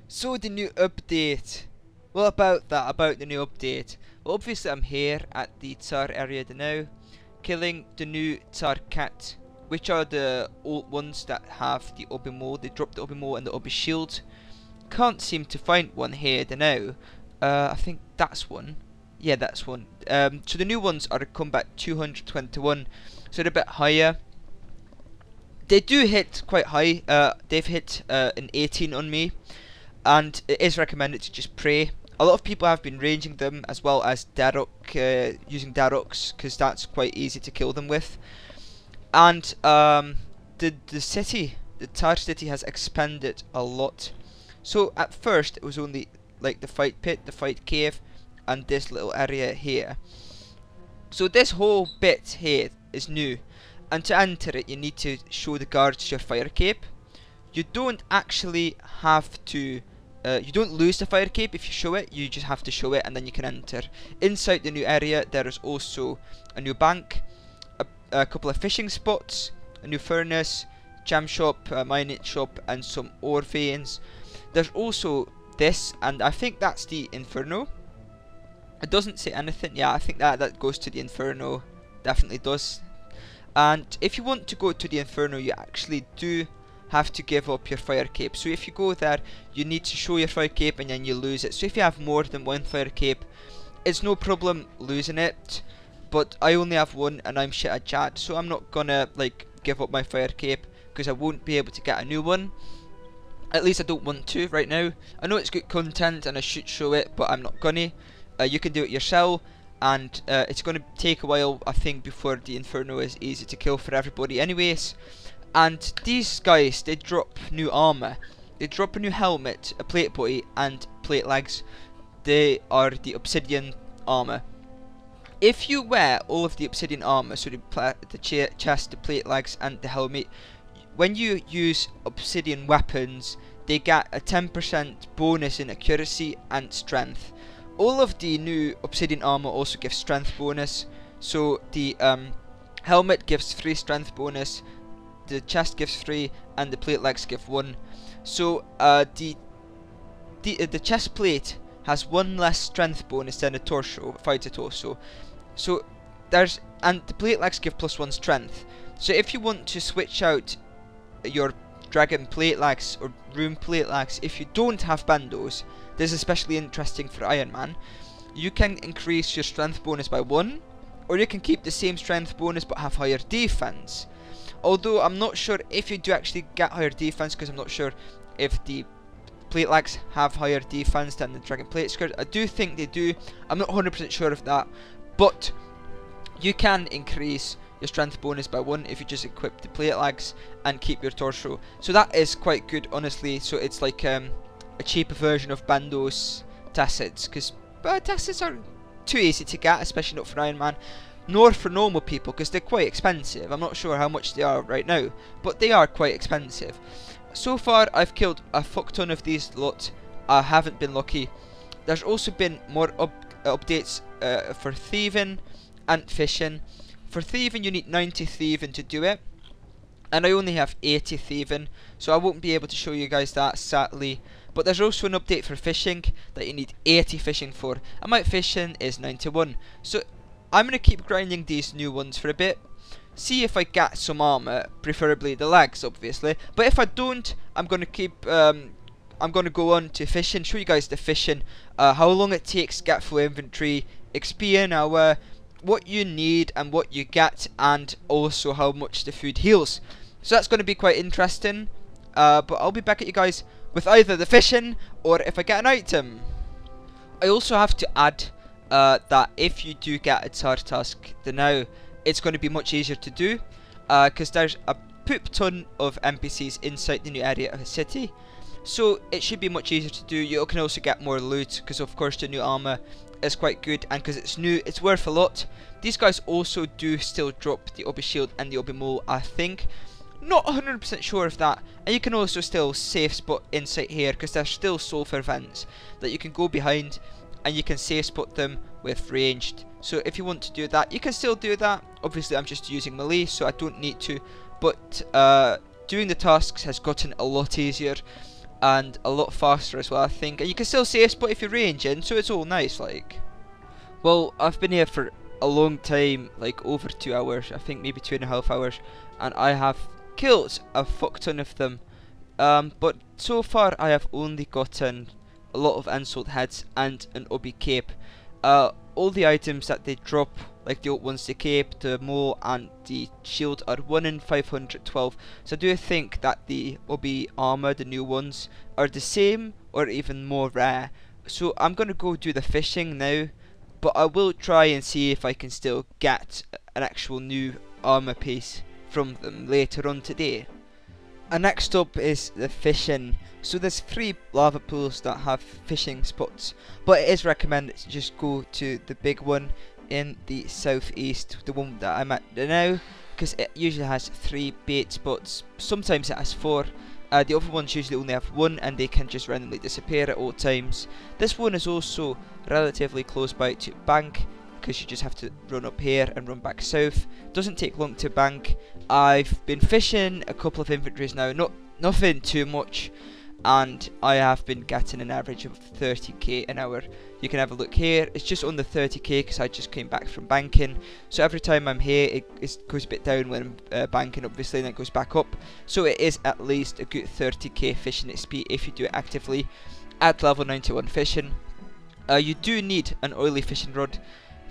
So the new update. Well, about the new update. Well, obviously I'm here at the tzhaar area now, killing the new tzhaar-ket, which are the old ones that have the obimo. They drop the obimo and the obi shield. Can't seem to find one here now. I think that's one. Yeah, that's one. So the new ones are combat 221, so they're a bit higher. They do hit quite high. They've hit an 18 on me, and it is recommended to just pray. A lot of people have been ranging them as well as using Daroks, because that's quite easy to kill them with. And the tzhaar city has expanded a lot. So at first it was only like the fight pit, the fight cave, and this little area here. So this whole bit here is new, and to enter it you need to show the guards your fire cape. You don't actually have to you don't lose the fire cape if you show it, you just have to show it and then you can enter. Inside the new area there is also a new bank, a couple of fishing spots, a new furnace, jam shop, mining shop, and some ore veins. There's also this, and I think that's the Inferno. It doesn't say anything. Yeah, I think that goes to the Inferno. Definitely does. And if you want to go to the Inferno, you actually do have to give up your fire cape. So if you go there, you need to show your fire cape and then you lose it. So if you have more than one fire cape, it's no problem losing it. But I only have one and I'm shit at chat, so I'm not gonna like give up my fire cape because I won't be able to get a new one. At least I don't want to right now. I know it's good content and I should show it, but I'm not gonna. You can do it yourself, and it's gonna take a while, I think, before the Inferno is easy to kill for everybody anyways. And these guys, they drop new armor. They drop a new helmet, a plate body, and plate legs. They are the obsidian armor. If you wear all of the obsidian armor, so the chest, the plate legs, and the helmet, when you use obsidian weapons, they get a 10% bonus in accuracy and strength. All of the new obsidian armor also gives strength bonus. So the helmet gives 3 strength bonus, the chest gives 3, and the plate legs give 1. So the chest plate has 1 less strength bonus than the torso, fighter torso. So and the plate legs give +1 strength. So if you want to switch out your dragon plate legs or rune plate legs, if you don't have bandos, this is especially interesting for Iron Man. You can increase your strength bonus by 1, or you can keep the same strength bonus but have higher defense. Although I'm not sure if you do actually get higher defense, because I'm not sure if the plate legs have higher defense than the dragon plate skirt. I do think they do. I'm not 100% sure of that, but you can increase your strength bonus by 1 if you just equip the plate legs and keep your torso. So that is quite good, honestly. So it's like a cheaper version of Bando's tassets, because tassets are too easy to get, especially not for Iron Man, nor for normal people, because they're quite expensive. I'm not sure how much they are right now, but they are quite expensive. So far I've killed a fuck ton of these lot. I haven't been lucky. There's also been more updates for thieving and fishing. For thieving you need 90 thieving to do it, and I only have 80 thieving, so I won't be able to show you guys that, sadly. But there's also an update for fishing that you need 80 fishing for, and my fishing is 91. So I'm going to keep grinding these new ones for a bit, see if I get some armor, preferably the legs obviously. But if I don't, I'm going to keep I'm going to go on to fishing, show you guys the fishing, how long it takes to get full inventory, XP an hour, what you need and what you get, and also how much the food heals. So that's going to be quite interesting, but I'll be back at you guys with either the fishing or if I get an item. I also have to add that if you do get a tzhaar task, then now it's going to be much easier to do, because there's a poop ton of NPCs inside the new area of the city, so it should be much easier to do. You can also get more loot, because of course the new armor is quite good, and because it's new, it's worth a lot. These guys also do still drop the obi shield and the obi mole, I think. Not 100% sure of that. And you can also still safe spot inside here, because there's still sulfur vents that you can go behind, and you can safe spot them with ranged. So if you want to do that, you can still do that. Obviously I'm just using melee, so I don't need to, but doing the tasks has gotten a lot easier. and a lot faster as well, I think. And you can still see a spot if you're ranging, so it's all nice, like. Well, I've been here for a long time, like over 2 hours, I think maybe 2.5 hours, and I have killed a fuck ton of them. But so far I have only gotten a lot of insult heads and an obby cape. All the items that they drop, like the old ones, the cape, the maul and the shield, are 1 in 512. So I do think that the obby armor, the new ones, are the same or even more rare. So I'm gonna go do the fishing now, but I will try and see if I can still get an actual new armor piece from them later on today. And next up is the fishing. So there's 3 lava pools that have fishing spots, but it is recommended to just go to the big one in the southeast, the one that I'm at now, because it usually has 3 bait spots. Sometimes it has 4. The other ones usually only have 1, and they can just randomly disappear at all times. This one is also relatively close by to bank, because you just have to run up here and run back south. Doesn't take long to bank. I've been fishing a couple of inventories now, nothing too much, and I have been getting an average of 30k an hour. You can have a look here, it's just under 30k because I just came back from banking. So every time I'm here it goes a bit down when I'm banking, obviously, and then it goes back up. So it is at least a good 30k fishing XP if you do it actively at level 91 fishing. You do need an oily fishing rod,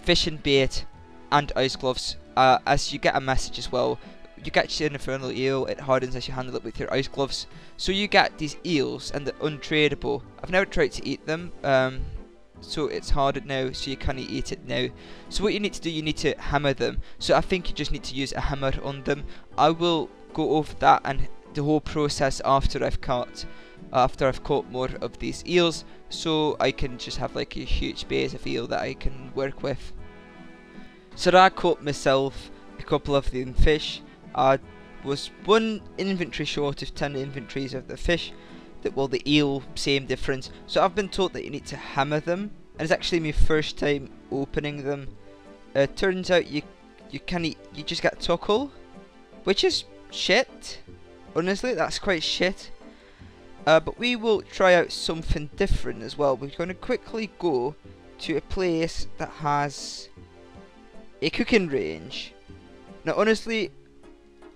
fishing bait and ice gloves, as you get a message as well. You catch an infernal eel, it hardens as you handle it with your ice gloves. So you get these eels and they're untradeable. I've never tried to eat them, so it's hardened now, so you can't eat it now. So what you need to do, you need to hammer them. So I think you just need to use a hammer on them. I will go over that and the whole process after I've caught more of these eels, so I can just have like a huge base of eel that I can work with. So I caught myself a couple of them fish. I was 1 inventory short of 10 inventories of the fish. Well, the eel, same difference. So I've been told that you need to hammer them, and it's actually my first time opening them. Turns out you just get tuckle, which is shit. Honestly, that's quite shit. But we will try out something different as well. We're going to quickly go to a place that has a cooking range. Now, honestly,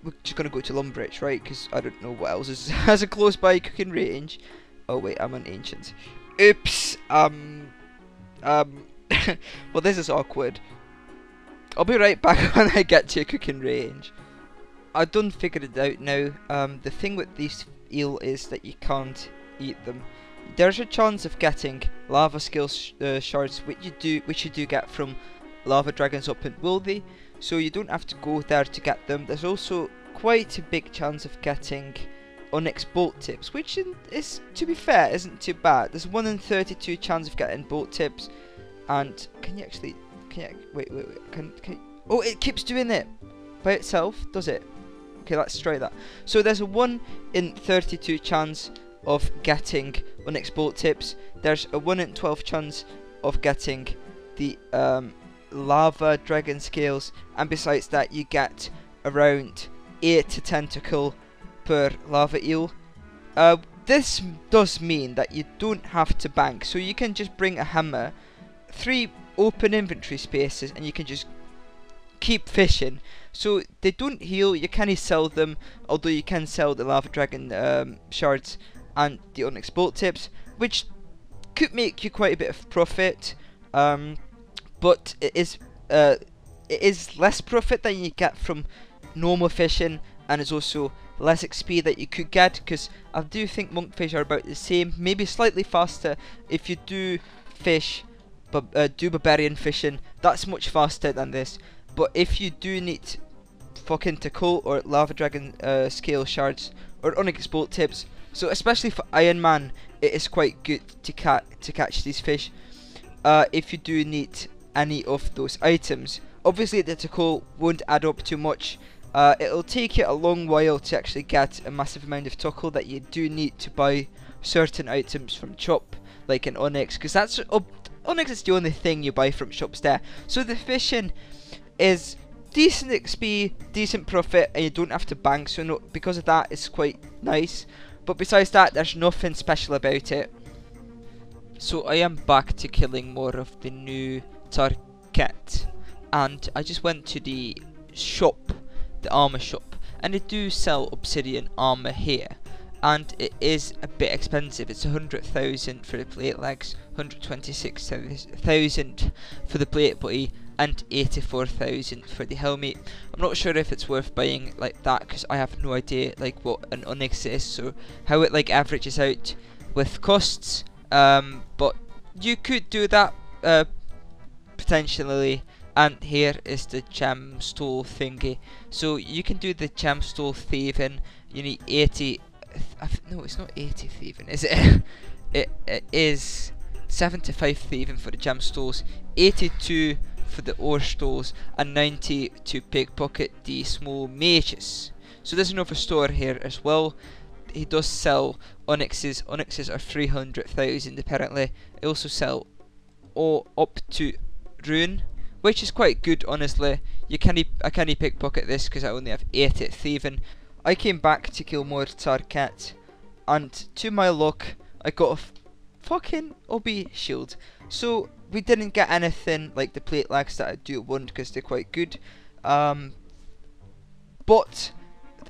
we're just going to go to Lumbridge, right? Because I don't know what else has a close by cooking range. Oh wait, I'm an ancient. Oops. Well, this is awkward. I'll be right back when I get to a cooking range. I done figured it out now. The thing with these eel is that you can't eat them. There's a chance of getting lava skill shards, which you do get from lava dragons up in Wildy, so you don't have to go there to get them. There's also quite a big chance of getting onyx bolt tips, which is, to be fair, isn't too bad. There's 1 in 32 chance of getting bolt tips, and wait, oh, it keeps doing it by itself, does it? Okay, let's try that. So there's a 1 in 32 chance of getting onyx bolt tips. There's a 1 in 12 chance of getting the lava dragon scales, and besides that you get around 8 to 10 tentacle per lava eel. This does mean that you don't have to bank, so you can just bring a hammer, 3 open inventory spaces, and you can just keep fishing. So they don't heal, you can't sell them, although you can sell the lava dragon shards and the onyx bolt tips, which could make you quite a bit of profit. But it is less profit than you get from normal fishing, and it's also less XP that you could get, because I do think monkfish are about the same, maybe slightly faster if you do fish, but do barbarian fishing. That's much faster than this. But if you do need fucking tackle or lava dragon scale shards or onyx bolt tips, so especially for Iron Man, it is quite good to catch these fish. If you do need any of those items, obviously the tackle won't add up too much. It'll take you a long while to actually get a massive amount of tackle that you do need to buy certain items from shop, like an onyx, because that's onyx is the only thing you buy from shops there. So the fishing is decent XP, decent profit, and you don't have to bank, so no, because of that it's quite nice. But besides that, there's nothing special about it. So I am back to killing more of the new tzhaar-ket, and I just went to the shop, the armor shop, and they do sell obsidian armor here, and it is a bit expensive. It's 100,000 for the plate legs, 126,000 for the plate body, and 84,000 for the helmet. I'm not sure if it's worth buying like that because I have no idea like what an onyx is or how it like averages out with costs. But you could do that potentially. And here is the gemstone thingy. So you can do the gemstone thieving. You need 80. No, it's not 80 thieving, is it? It is 75 thieving for the gemstones, 82 for the ore stones, and 90 to pickpocket the small mages. So there's another store here as well. He does sell onyxes. Onyxes are 300,000 apparently. They also sell all up to rune, which is quite good honestly. I can't pickpocket this because I only have 80 thieving. I came back to kill more tzhaar-ket, and to my luck I got a fucking obby shield. So we didn't get anything like the plate lags that I do want because they're quite good. But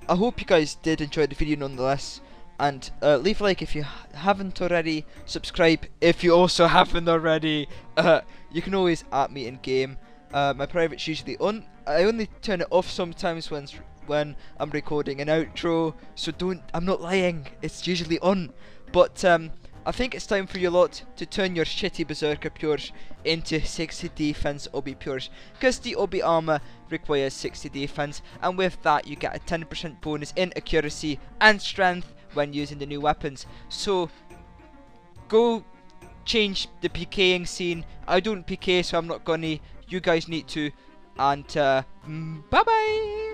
I hope you guys did enjoy the video nonetheless, and leave a like if you haven't already, subscribe if you also haven't already. You can always at me in game. My private's usually on. I only turn it off sometimes when I'm recording an outro, so I'm not lying, it's usually on. But I think it's time for you lot to turn your shitty berserker pures into 60 defense obby pures, because the obby armor requires 60 defense, and with that you get a 10% bonus in accuracy and strength when using the new weapons. So go change the PKing scene. I don't PK, so I'm not gonna. You guys need to. And bye bye.